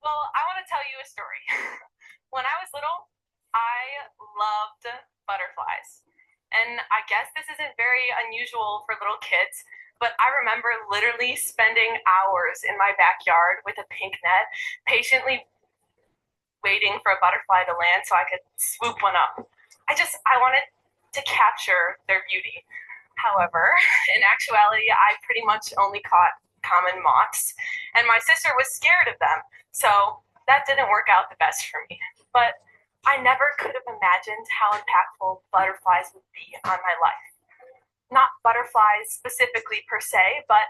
Well, I want to tell you a story. When I was little, I loved butterflies. And I guess this isn't very unusual for little kids, but I remember literally spending hours in my backyard with a pink net, patiently waiting for a butterfly to land so I could swoop one up. I wanted to capture their beauty. However, in actuality, I pretty much only caught common moths, and my sister was scared of them. So that didn't work out the best for me. But I never could have imagined how impactful butterflies would be on my life. Not butterflies specifically per se, but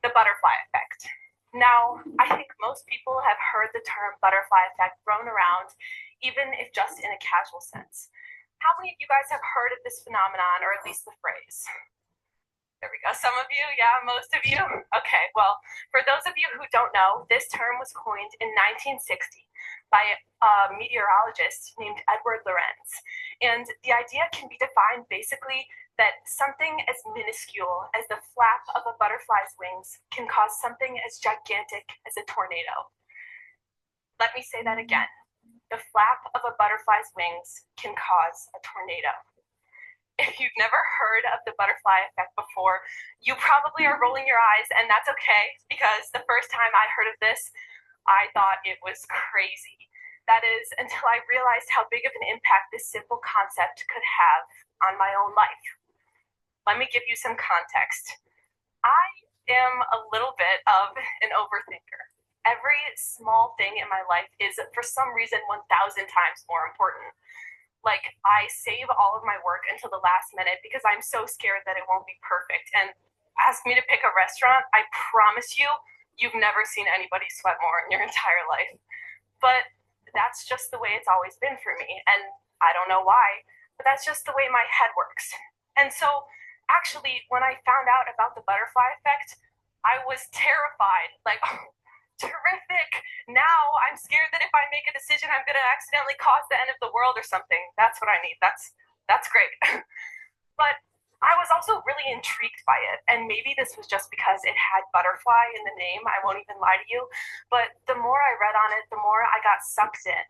the butterfly effect. Now, I think most people have heard the term butterfly effect thrown around, even if just in a casual sense. How many of you guys have heard of this phenomenon, or at least the phrase? There we go. Some of you, yeah, most of you. Okay, well, for those of you who don't know, this term was coined in 1960 by a meteorologist named Edward Lorenz. And the idea can be defined basically that something as minuscule as the flap of a butterfly's wings can cause something as gigantic as a tornado. Let me say that again. The flap of a butterfly's wings can cause a tornado. If you've never heard of the butterfly effect before, you probably are rolling your eyes, and that's okay, because the first time I heard of this, I thought it was crazy. That is, until I realized how big of an impact this simple concept could have on my own life. Let me give you some context. I am a little bit of an overthinker. Every small thing in my life is, for some reason, 1,000 times more important. Like, I save all of my work until the last minute because I'm so scared that it won't be perfect. And ask me to pick a restaurant, I promise you, you've never seen anybody sweat more in your entire life. But that's just the way it's always been for me. And I don't know why, but that's just the way my head works. And so, actually, when I found out about the butterfly effect, I was terrified. Like, oh, terrific. Now I'm scared that if I make a decision, I'm going to accidentally cause the end of the world or something. That's what I need. That's great. But I was also really intrigued by it. And maybe this was just because it had butterfly in the name. I won't even lie to you. But the more I read on it, the more I got sucked in.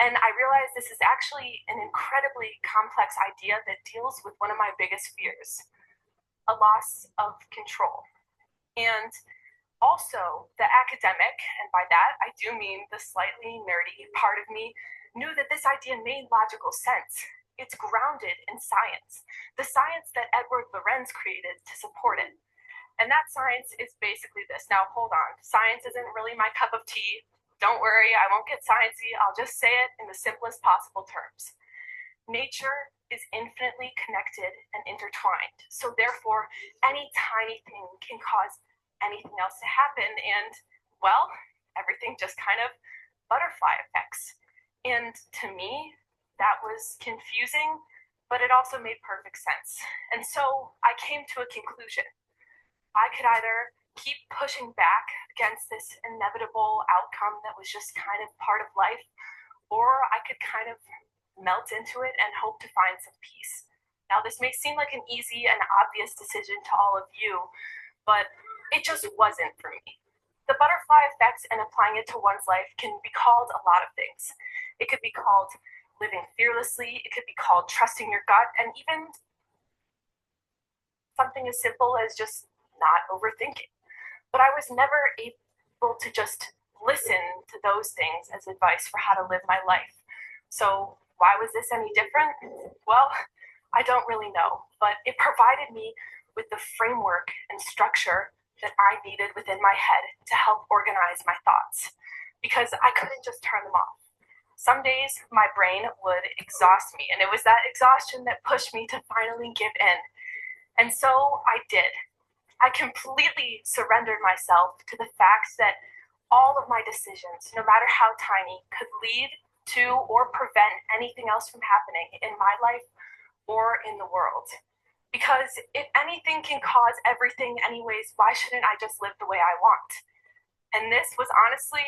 And I realized this is actually an incredibly complex idea that deals with one of my biggest fears, a loss of control. And also, the academic, and by that I do mean the slightly nerdy part of me, knew that this idea made logical sense. It's grounded in science, the science that Edward Lorenz created to support it. And that science is basically this. Now, hold on. Science isn't really my cup of tea. Don't worry, I won't get sciencey. I'll just say it in the simplest possible terms. Nature is infinitely connected and intertwined. So therefore, any tiny thing can cause anything else to happen, and well, everything just kind of butterfly effects. And to me, that was confusing, but it also made perfect sense. And so I came to a conclusion. I could either keep pushing back against this inevitable outcome that was just kind of part of life, or I could kind of melt into it and hope to find some peace. Now, this may seem like an easy and obvious decision to all of you, but it just wasn't for me. The butterfly effect and applying it to one's life can be called a lot of things. It could be called living fearlessly, it could be called trusting your gut, and even something as simple as just not overthinking. But I was never able to just listen to those things as advice for how to live my life. So, why was this any different? Well, I don't really know, but it provided me with the framework and structure that I needed within my head to help organize my thoughts, because I couldn't just turn them off. Some days my brain would exhaust me, and it was that exhaustion that pushed me to finally give in. And so I did. I completely surrendered myself to the fact that all of my decisions, no matter how tiny, could lead to or prevent anything else from happening in my life or in the world. Because if anything can cause everything anyways, why shouldn't I just live the way I want? And this was honestly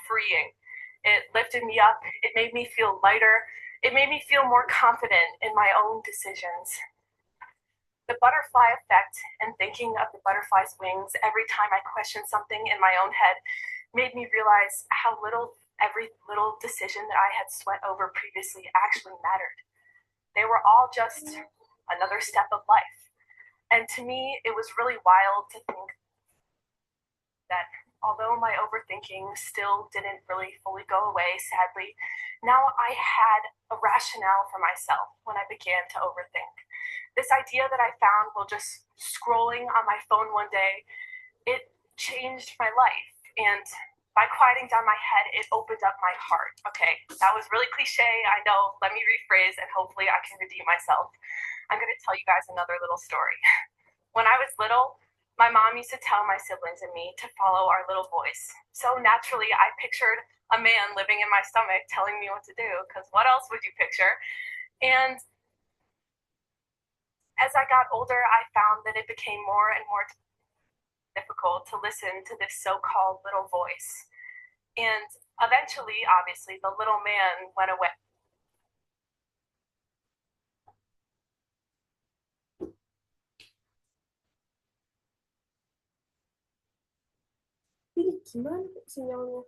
freeing. It lifted me up. It made me feel lighter. It made me feel more confident in my own decisions. The butterfly effect and thinking of the butterfly's wings every time I question something in my own head made me realize how little every little decision that I had sweat over previously actually mattered. They were all just another step of life. And to me, it was really wild to think that although my overthinking still didn't really fully go away, sadly, now I had a rationale for myself when I began to overthink. This idea that I found while just scrolling on my phone one day, it changed my life. And by quieting down my head, it opened up my heart. Okay, that was really cliche, I know. Let me rephrase and hopefully I can redeem myself. I'm going to tell you guys another little story. When I was little, my mom used to tell my siblings and me to follow our little voice. So naturally, I pictured a man living in my stomach telling me what to do, because what else would you picture? And as I got older, I found that it became more and more difficult to listen to this so-called little voice. And eventually, obviously, the little man went away. Ini gimana sinyalnya?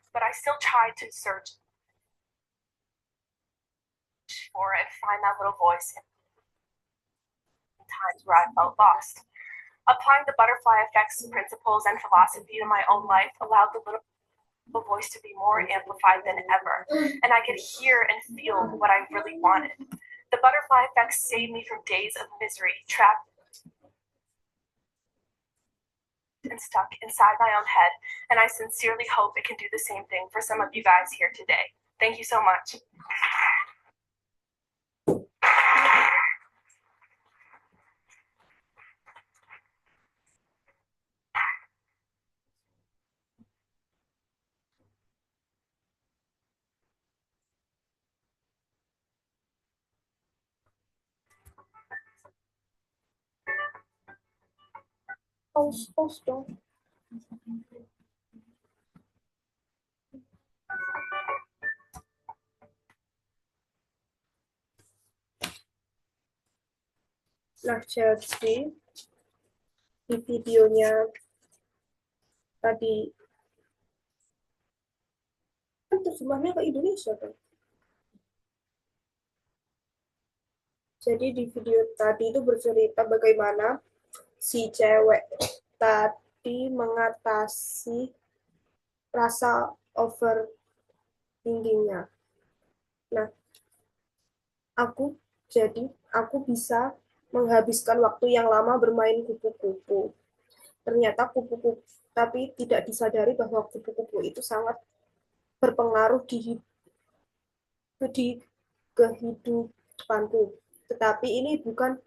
But I still tried to search for and find that little voice in times where I felt lost. Applying the butterfly effects principles and philosophy to my own life allowed the little voice to be more amplified than ever, and I could hear and feel what I really wanted. The butterfly effect saved me from days of misery, trapped and stuck inside my own head, and I sincerely hope it can do the same thing for some of you guys here today. Thank you so much. Pause dong. Nah, jadi di videonya tadi kan terjemahnya ke Indonesia kan. Jadi di video tadi itu bercerita bagaimana si cewek tadi mengatasi rasa overthinkingnya. Nah, aku bisa menghabiskan waktu yang lama bermain kupu-kupu. Ternyata kupu-kupu, tapi tidak disadari bahwa kupu-kupu itu sangat berpengaruh di kehidupanku. Tetapi ini bukan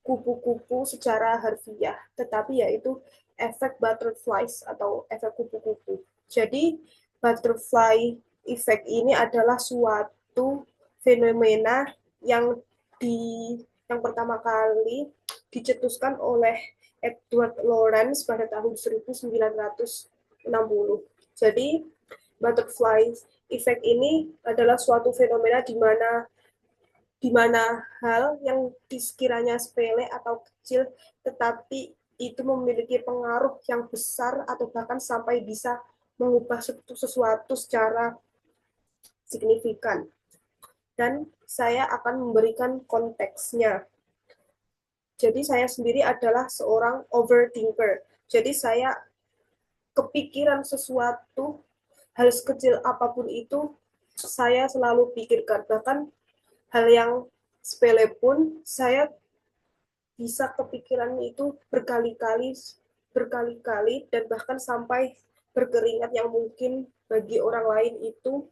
kupu-kupu secara harfiah, tetapi yaitu efek butterflies atau efek kupu-kupu. Jadi butterfly effect ini adalah suatu fenomena yang yang pertama kali dicetuskan oleh Edward Lorenz pada tahun 1960. Jadi butterfly effect ini adalah suatu fenomena di mana hal yang sekiranya sepele atau kecil tetapi itu memiliki pengaruh yang besar atau bahkan sampai bisa mengubah sesuatu secara signifikan. Dan saya akan memberikan konteksnya. Jadi saya sendiri adalah seorang overthinker. Jadi saya kepikiran sesuatu, hal sekecil apapun itu, saya selalu pikirkan. Bahkan hal yang sepele pun saya bisa kepikiran itu berkali-kali dan bahkan sampai berkeringat yang mungkin bagi orang lain itu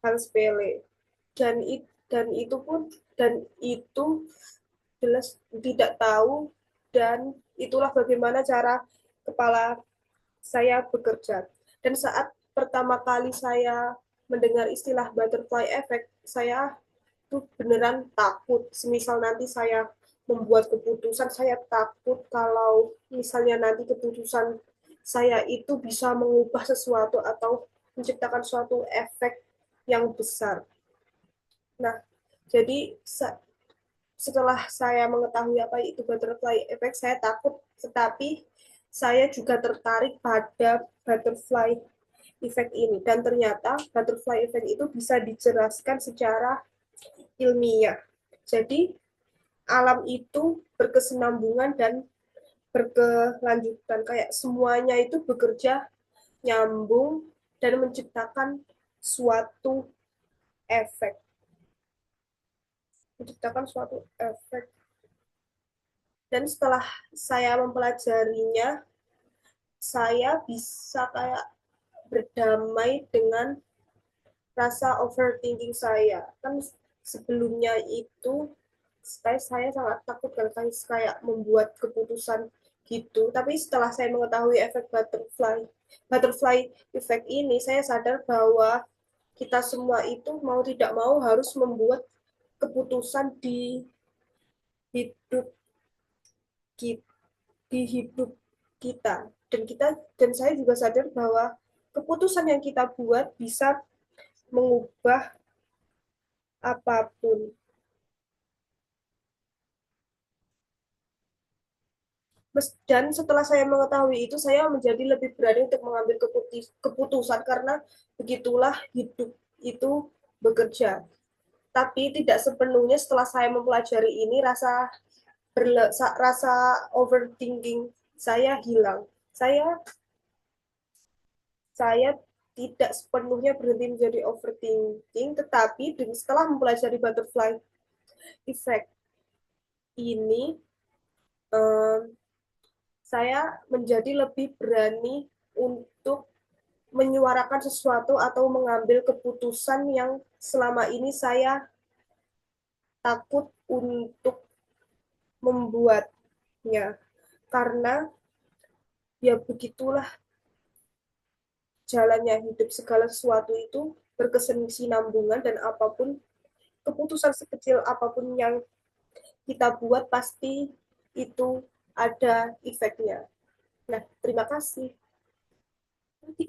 hal sepele. Dan itu jelas tidak tahu, dan itulah bagaimana cara kepala saya bekerja. Dan saat pertama kali saya mendengar istilah butterfly effect, saya tuh beneran takut. Semisal nanti saya membuat keputusan, saya takut kalau misalnya nanti keputusan saya itu bisa mengubah sesuatu atau menciptakan suatu efek yang besar. Nah, Jadi setelah saya mengetahui apa itu butterfly effect, saya takut, tetapi saya juga tertarik pada butterfly effect ini. Dan ternyata butterfly effect itu bisa dijelaskan secara ilmiah. Jadi alam itu berkesinambungan dan berkelanjutan. Kayak semuanya itu bekerja nyambung dan menciptakan suatu efek. Menciptakan suatu efek. Dan setelah saya mempelajarinya, saya bisa kayak berdamai dengan rasa overthinking saya. Kan sebelumnya itu saya sangat takut kalau kayak membuat keputusan gitu. Tapi setelah saya mengetahui efek butterfly effect ini, saya sadar bahwa kita semua itu mau tidak mau harus membuat keputusan hidup kita, di hidup kita. Dan saya juga sadar bahwa keputusan yang kita buat bisa mengubah apapun. Dan setelah saya mengetahui itu, saya menjadi lebih berani untuk mengambil keputusan karena begitulah hidup itu bekerja. Tapi tidak sepenuhnya setelah saya mempelajari ini, rasa overthinking saya hilang. Saya tidak sepenuhnya berhenti menjadi overthinking, tetapi setelah mempelajari butterfly effect ini, um, saya menjadi lebih berani untuk menyuarakan sesuatu atau mengambil keputusan yang selama ini saya takut untuk membuatnya. Karena ya begitulah jalannya hidup, segala sesuatu itu berkesinambungan dan apapun keputusan sekecil apapun yang kita buat pasti itu ada efeknya. Nah, terima kasih. Nanti